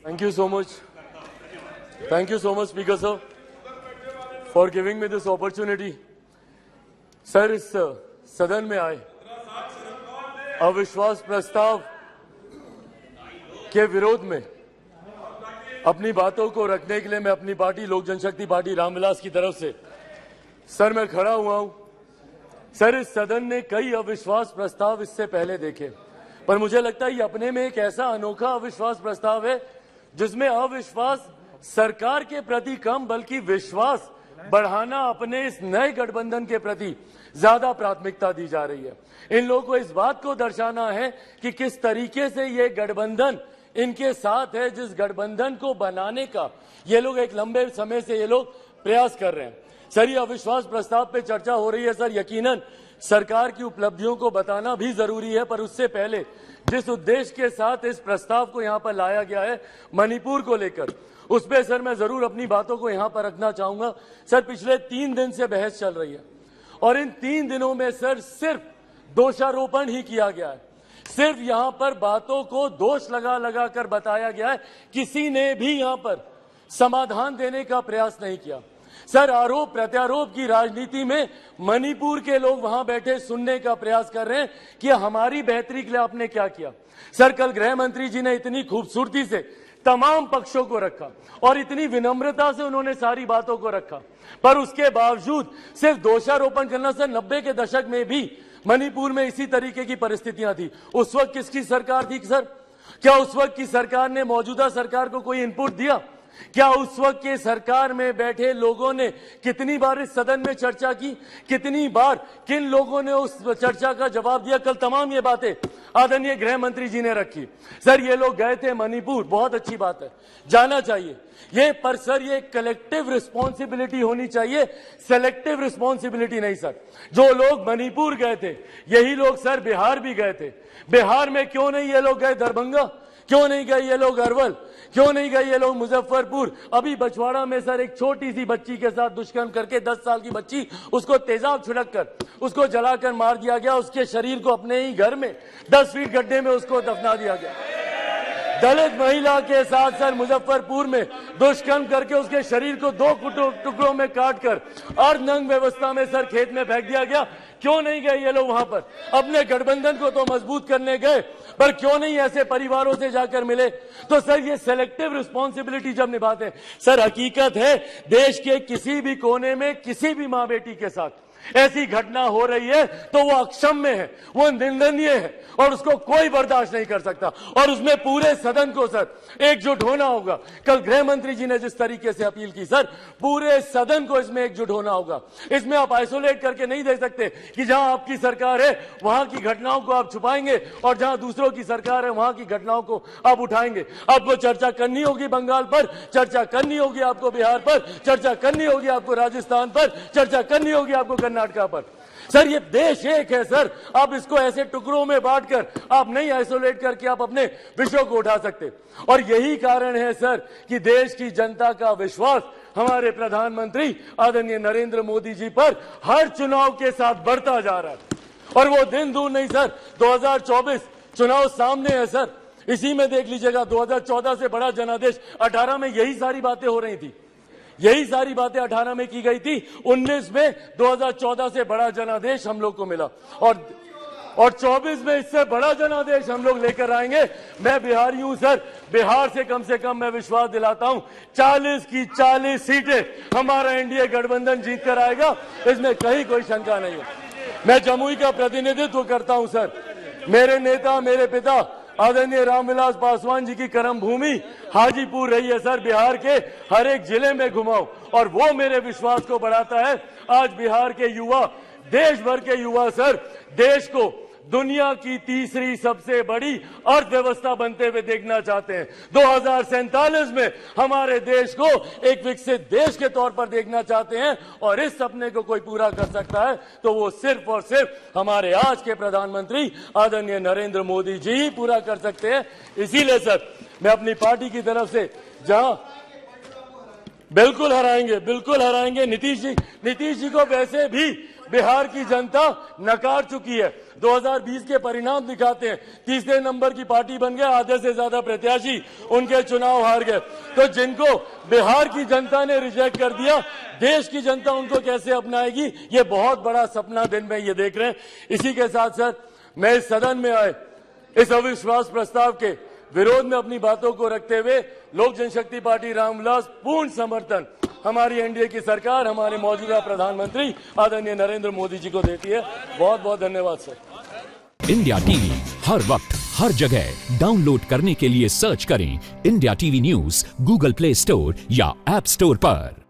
Thank you so much. Thank you so much, Speaker sir, for giving me this opportunity. Sir, इस सदन में आए अविश्वास प्रस्ताव के विरोध में अपनी बातों को रखने के लिए मैं अपनी पार्टी लोक जनशक्ति पार्टी रामविलास की तरफ से सर मैं खड़ा हुआ हूं। सर, इस सदन ने कई अविश्वास प्रस्ताव इससे पहले देखे, पर मुझे लगता है ये अपने में एक ऐसा अनोखा अविश्वास प्रस्ताव है जिसमें अविश्वास सरकार के प्रति कम बल्कि विश्वास बढ़ाना अपने इस नए गठबंधन के प्रति ज्यादा प्राथमिकता दी जा रही है। इन लोगों को इस बात को दर्शाना है कि किस तरीके से ये गठबंधन इनके साथ है, जिस गठबंधन को बनाने का ये लोग एक लंबे समय से ये लोग प्रयास कर रहे हैं। सर, ये अविश्वास प्रस्ताव पे चर्चा हो रही है। सर, यकीनन सरकार की उपलब्धियों को बताना भी जरूरी है, पर उससे पहले जिस उद्देश्य के साथ इस प्रस्ताव को यहां पर लाया गया है मणिपुर को लेकर, उस पर सर मैं जरूर अपनी बातों को यहां पर रखना चाहूंगा। सर, पिछले 3 दिन से बहस चल रही है और इन 3 दिनों में सर सिर्फ दोषारोपण ही किया गया है। सिर्फ यहां पर बातों को दोष लगा लगा कर बताया गया है, किसी ने भी यहां पर समाधान देने का प्रयास नहीं किया। सर, आरोप प्रत्यारोप की राजनीति में मणिपुर के लोग वहां बैठे सुनने का प्रयास कर रहे हैं कि हमारी बेहतरी के लिए आपने क्या किया। सर, कल गृह मंत्री जी ने इतनी खूबसूरती से तमाम पक्षों को रखा और इतनी विनम्रता से उन्होंने सारी बातों को रखा, पर उसके बावजूद सिर्फ दोषारोपण करना। सर, 90 के दशक में भी मणिपुर में इसी तरीके की परिस्थितियां थी। उस वक्त किसकी सरकार थी सर? क्या उस वक्त की सरकार ने मौजूदा सरकार को कोई इनपुट दिया? क्या उस वक्त के सरकार में बैठे लोगों ने कितनी बार इस सदन में चर्चा की? कितनी बार किन लोगों ने उस चर्चा का जवाब दिया? कल तमाम ये बातें आदरणीय गृह मंत्री जी ने रखी। सर, ये लोग गए थे मणिपुर, बहुत अच्छी बात है, जाना चाहिए ये, पर सर ये कलेक्टिव रिस्पॉन्सिबिलिटी होनी चाहिए, सेलेक्टिव रिस्पॉन्सिबिलिटी नहीं। सर, जो लोग मणिपुर गए थे यही लोग सर बिहार भी गए थे। बिहार में क्यों नहीं ये लोग गए दरभंगा? क्यों नहीं गए ये लोग अरवल? क्यों नहीं गए ये लोग मुजफ्फरपुर? अभी बछवाड़ा में सर एक छोटी सी बच्ची के साथ दुष्कर्म करके 10 साल की बच्ची, उसको तेजाब छिड़क कर उसको जलाकर मार दिया गया। उसके शरीर को अपने ही घर में 10 फीट गड्ढे में उसको दफना दिया गया। दलित महिला के साथ सर मुजफ्फरपुर में दुष्कर्म करके उसके शरीर को 2 टुकड़ों में काटकर अर्धनग्न व्यवस्था में सर खेत में फेंक दिया गया। क्यों नहीं गए ये लोग वहां पर? अपने गठबंधन को तो मजबूत करने गए, पर क्यों नहीं ऐसे परिवारों से जाकर मिले? तो सर, ये सेलेक्टिव रिस्पॉन्सिबिलिटी जब निभाते हैं, सर हकीकत है देश के किसी भी कोने में किसी भी मां बेटी के साथ ऐसी घटना हो रही है तो वो अक्षम्य है, वो निंदनीय है और उसको कोई बर्दाश्त नहीं कर सकता। और उसमें पूरे सदन को सर एकजुट होना होगा। कल गृह मंत्री जी ने जिस तरीके से अपील की, सर पूरे सदन को इसमें एकजुट होना होगा। इसमें आप आइसोलेट करके नहीं देख सकते कि जहां आपकी सरकार है वहां की घटनाओं को आप छुपाएंगे और जहां दूसरों की सरकार है वहां की घटनाओं को आप उठाएंगे। आपको चर्चा करनी होगी बंगाल पर, चर्चा करनी होगी आपको बिहार पर, चर्चा करनी होगी आपको राजस्थान पर, चर्चा करनी होगी आपको कर्नाटका पर। सर, ये देश एक है सर, आप इसको ऐसे टुकड़ों में बांटकर आप नहीं आइसोलेट करके आप अपने विषयों को उठा सकते। और यही कारण है सर कि देश की जनता का विश्वास हमारे प्रधानमंत्री आदरणीय नरेंद्र मोदी जी पर हर चुनाव के साथ बढ़ता जा रहा है। और वो दिन दूर नहीं सर, 2024 चुनाव सामने है सर। इसी में देख लीजिएगा, 2014 से बड़ा जनादेश 18 में यही सारी बातें हो रही थी, यही सारी बातें 18 में की गई थी। 19 में 2014 से बड़ा जनादेश हम लोग को मिला और 24 में इससे बड़ा जनादेश हम लोग लेकर आएंगे। मैं बिहारी हूं सर, बिहार से कम मैं विश्वास दिलाता हूं 40 की 40 सीटें हमारा एनडीए गठबंधन जीत कर आएगा, इसमें कहीं कोई शंका नहीं है। मैं जमुई का प्रतिनिधित्व करता हूं सर। मेरे नेता, मेरे पिता आदरणीय रामविलास पासवान जी की कर्म भूमि हाजीपुर रही है सर। बिहार के हर एक जिले में घुमाओ और वो मेरे विश्वास को बढ़ाता है। आज बिहार के युवा, देश भर के युवा सर देश को दुनिया की तीसरी सबसे बड़ी अर्थव्यवस्था बनते हुए देखना चाहते हैं। 2047 में हमारे देश को एक विकसित देश के तौर पर देखना चाहते हैं और इस सपने को कोई पूरा कर सकता है तो वो सिर्फ और सिर्फ हमारे आज के प्रधानमंत्री आदरणीय नरेंद्र मोदी जी ही पूरा कर सकते हैं। इसीलिए सर मैं अपनी पार्टी की तरफ से जहां बिल्कुल हराएंगे नीतीश जी को बिहार की जनता नकार चुकी है। 2020 के परिणाम दिखाते हैं, तीसरे नंबर की पार्टी बन गए, आधे से ज्यादा प्रत्याशी उनके चुनाव हार गए। तो जिनको बिहार की जनता ने रिजेक्ट कर दिया, देश की जनता उनको कैसे अपनाएगी, ये बहुत बड़ा सपना दिन में ये देख रहे हैं। इसी के साथ साथ मैं इस सदन में आए इस अविश्वास प्रस्ताव के विरोध में अपनी बातों को रखते हुए लोक जनशक्ति पार्टी रामविलास पूर्ण समर्थन हमारी एनडीए की सरकार, हमारे मौजूदा प्रधानमंत्री आदरणीय नरेंद्र मोदी जी को देती है। बहुत बहुत धन्यवाद सर। इंडिया टीवी हर वक्त हर जगह डाउनलोड करने के लिए सर्च करें India TV news Google play store या ऐप स्टोर पर।